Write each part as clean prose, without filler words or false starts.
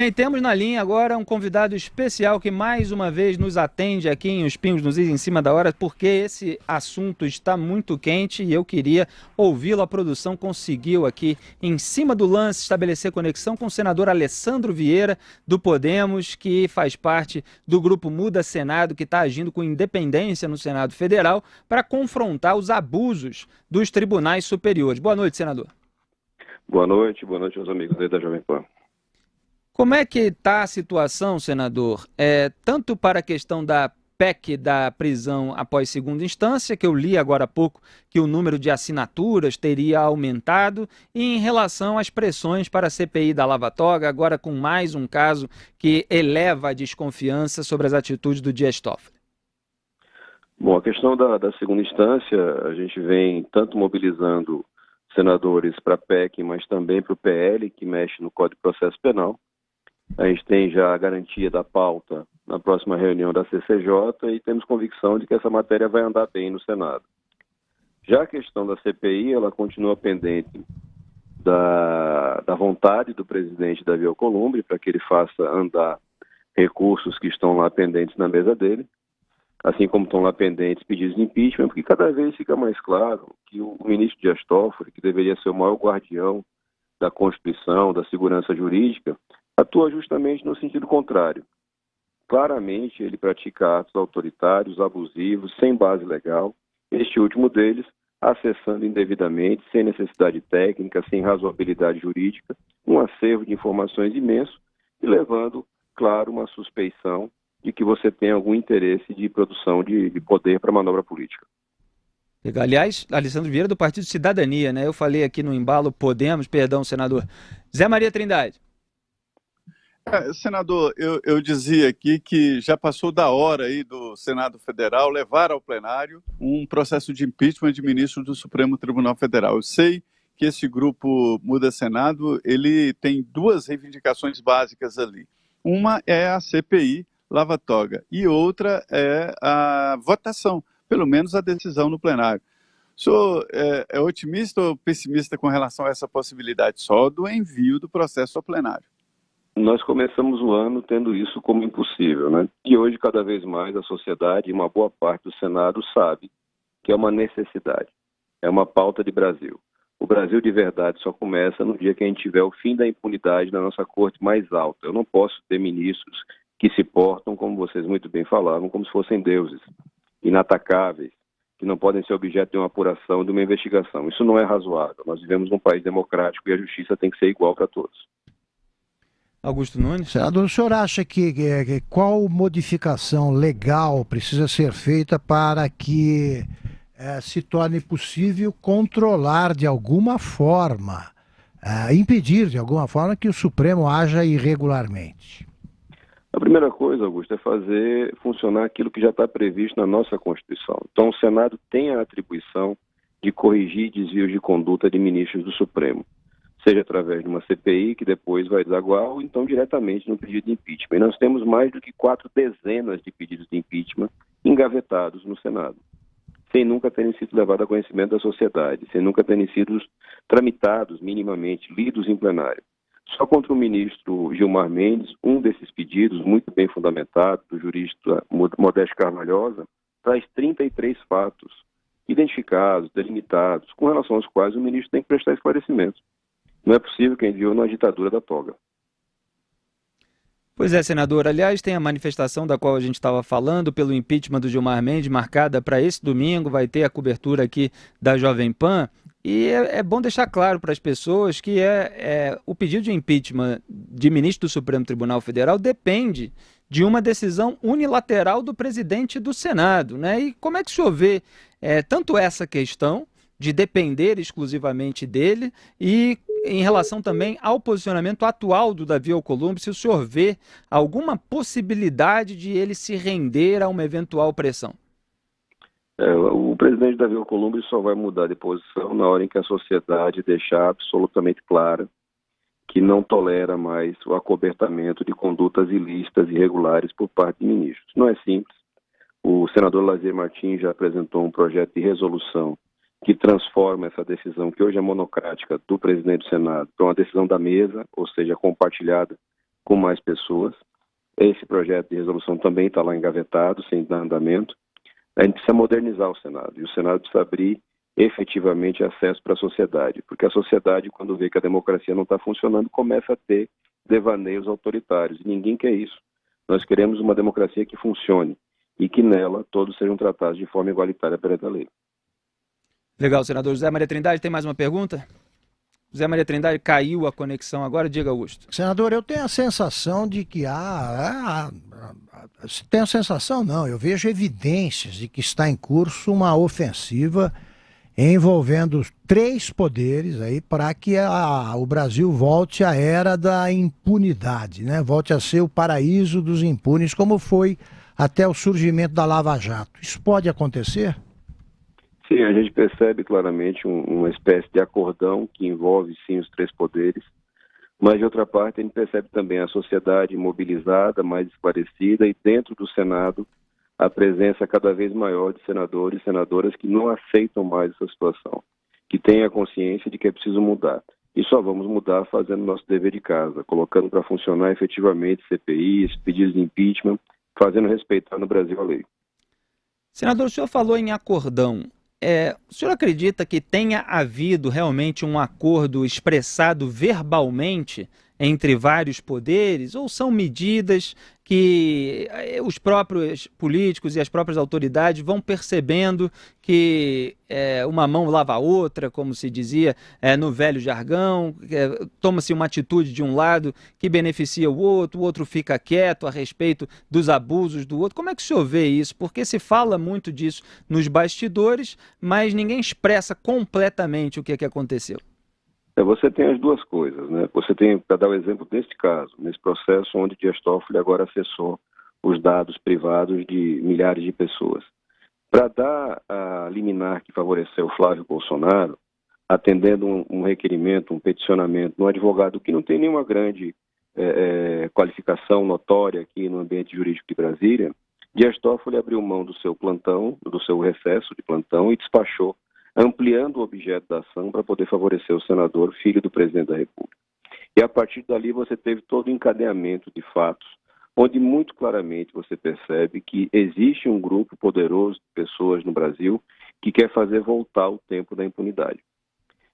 E temos na linha agora um convidado especial que mais uma vez nos atende aqui em Os Pingos nos Is em cima da hora, porque esse assunto está muito quente e eu queria ouvi-lo. A produção conseguiu aqui, em cima do lance, estabelecer conexão com o senador Alessandro Vieira, do Podemos, que faz parte do grupo Muda Senado, que está agindo com independência no Senado Federal para confrontar os abusos dos tribunais superiores. Boa noite, senador. Boa noite aos amigos aí da Jovem Pan. Como é que está a situação, senador? Tanto para a questão da PEC da prisão após segunda instância, que eu li agora há pouco que o número de assinaturas teria aumentado, e em relação às pressões para a CPI da Lava Toga, agora com mais um caso que eleva a desconfiança sobre as atitudes do Dias Toffoli. Bom, a questão da segunda instância, a gente vem tanto mobilizando senadores para a PEC, mas também para o PL, que mexe no Código de Processo Penal. A gente tem já a garantia da pauta na próxima reunião da CCJ e temos convicção de que essa matéria vai andar bem no Senado. Já a questão da CPI, ela continua pendente da vontade do presidente Davi Alcolumbre para que ele faça andar recursos que estão lá pendentes na mesa dele, assim como estão lá pendentes pedidos de impeachment, porque cada vez fica mais claro que o ministro Dias Toffoli, que deveria ser o maior guardião da Constituição, da segurança jurídica, atua justamente no sentido contrário. Claramente, ele pratica atos autoritários, abusivos, sem base legal, este último deles, acessando indevidamente, sem necessidade técnica, sem razoabilidade jurídica, um acervo de informações imenso e levando, claro, uma suspeição de que você tem algum interesse de produção de poder para manobra política. Aliás, Alessandro Vieira do Partido Cidadania, né? Eu falei aqui no embalo Podemos, perdão, senador. Zé Maria Trindade. Senador, eu dizia aqui que já passou da hora aí do Senado Federal levar ao plenário um processo de impeachment de ministro do Supremo Tribunal Federal. Eu sei que esse grupo Muda Senado, ele tem duas reivindicações básicas ali. Uma é a CPI Lava Toga e outra é a votação, pelo menos a decisão no plenário. O senhor é otimista ou pessimista com relação a essa possibilidade só do envio do processo ao plenário? Nós começamos o ano tendo isso como impossível, né? E hoje, cada vez mais, a sociedade e uma boa parte do Senado sabe que é uma necessidade, é uma pauta de Brasil. O Brasil de verdade só começa no dia que a gente tiver o fim da impunidade na nossa corte mais alta. Eu não posso ter ministros que se portam, como vocês muito bem falavam, como se fossem deuses, inatacáveis, que não podem ser objeto de uma apuração, de uma investigação. Isso não é razoável. Nós vivemos num país democrático e a justiça tem que ser igual para todos. Augusto Nunes. Senador, o senhor acha que qual modificação legal precisa ser feita para que se torne possível controlar de alguma forma, impedir de alguma forma que o Supremo haja irregularmente? A primeira coisa, Augusto, é fazer funcionar aquilo que já está previsto na nossa Constituição. Então, o Senado tem a atribuição de corrigir desvios de conduta de ministros do Supremo, seja através de uma CPI, que depois vai desaguar, ou então diretamente no pedido de impeachment. E nós temos mais do que 4 dezenas de pedidos de impeachment engavetados no Senado, sem nunca terem sido levados a conhecimento da sociedade, sem nunca terem sido tramitados minimamente, lidos em plenário. Só contra o ministro Gilmar Mendes, um desses pedidos, muito bem fundamentado, do jurista Modesto Carvalhosa, traz 33 fatos identificados, delimitados, com relação aos quais o ministro tem que prestar esclarecimentos. Não é possível que a gente viu na ditadura da toga. Pois é, senador. Aliás, tem a manifestação da qual a gente estava falando pelo impeachment do Gilmar Mendes, marcada para esse domingo. Vai ter a cobertura aqui da Jovem Pan. E é bom deixar claro para as pessoas que o pedido de impeachment de ministro do Supremo Tribunal Federal depende de uma decisão unilateral do presidente do Senado, né? E como é que o senhor vê tanto essa questão de depender exclusivamente dele e em relação também ao posicionamento atual do Davi Alcolumbre, se o senhor vê alguma possibilidade de ele se render a uma eventual pressão? O presidente Davi Alcolumbre só vai mudar de posição na hora em que a sociedade deixar absolutamente clara que não tolera mais o acobertamento de condutas ilícitas e irregulares por parte de ministros. Não é simples. O senador Lazier Martins já apresentou um projeto de resolução que transforma essa decisão, que hoje é monocrática, do presidente do Senado, para uma decisão da mesa, ou seja, compartilhada com mais pessoas. Esse projeto de resolução também está lá engavetado, sem dar andamento. A gente precisa modernizar o Senado, e o Senado precisa abrir efetivamente acesso para a sociedade, porque a sociedade, quando vê que a democracia não está funcionando, começa a ter devaneios autoritários, e ninguém quer isso. Nós queremos uma democracia que funcione e que nela todos sejam tratados de forma igualitária perante a lei. Legal, senador José Maria Trindade, tem mais uma pergunta? José Maria Trindade, caiu a conexão agora, diga, Augusto. Senador, eu tenho a sensação de que tenho a sensação não, eu vejo evidências de que está em curso uma ofensiva envolvendo 3 poderes aí para que o Brasil volte à era da impunidade, né? Volte a ser o paraíso dos impunes, como foi até o surgimento da Lava Jato. Isso pode acontecer? Sim, a gente percebe claramente uma espécie de acordão que envolve, sim, os 3 poderes, mas, de outra parte, a gente percebe também a sociedade mobilizada, mais esclarecida, e dentro do Senado a presença cada vez maior de senadores e senadoras que não aceitam mais essa situação, que têm a consciência de que é preciso mudar. E só vamos mudar fazendo nosso dever de casa, colocando para funcionar efetivamente CPIs, pedidos de impeachment, fazendo respeitar no Brasil a lei. Senador, o senhor falou em acordão. O senhor acredita que tenha havido realmente um acordo expressado verbalmente entre vários poderes, ou são medidas que os próprios políticos e as próprias autoridades vão percebendo que uma mão lava a outra, como se dizia no velho jargão, toma-se uma atitude de um lado que beneficia o outro fica quieto a respeito dos abusos do outro. Como é que o senhor vê isso? Porque se fala muito disso nos bastidores, mas ninguém expressa completamente o que aconteceu. Você tem as duas coisas, né? Você tem, para dar o exemplo deste caso, nesse processo onde Dias Toffoli agora acessou os dados privados de milhares de pessoas. Para dar a liminar que favoreceu Flávio Bolsonaro, atendendo um requerimento, um peticionamento de um advogado que não tem nenhuma grande qualificação notória aqui no ambiente jurídico de Brasília, Dias Toffoli abriu mão do seu plantão, do seu recesso de plantão, e despachou, ampliando o objeto da ação para poder favorecer o senador, filho do presidente da República. E a partir dali você teve todo o encadeamento de fatos, onde muito claramente você percebe que existe um grupo poderoso de pessoas no Brasil que quer fazer voltar o tempo da impunidade.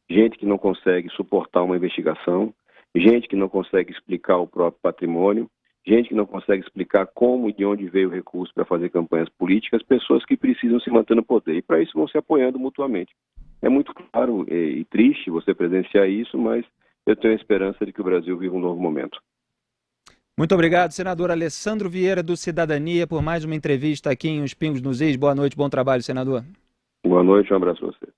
Gente que não consegue suportar uma investigação, gente que não consegue explicar o próprio patrimônio, gente que não consegue explicar como e de onde veio o recurso para fazer campanhas políticas, pessoas que precisam se manter no poder. E para isso vão se apoiando mutuamente. É muito claro e triste você presenciar isso, mas eu tenho a esperança de que o Brasil viva um novo momento. Muito obrigado, senador Alessandro Vieira, do Cidadania, por mais uma entrevista aqui em Os Pingos nos Is. Boa noite, bom trabalho, senador. Boa noite, um abraço a você.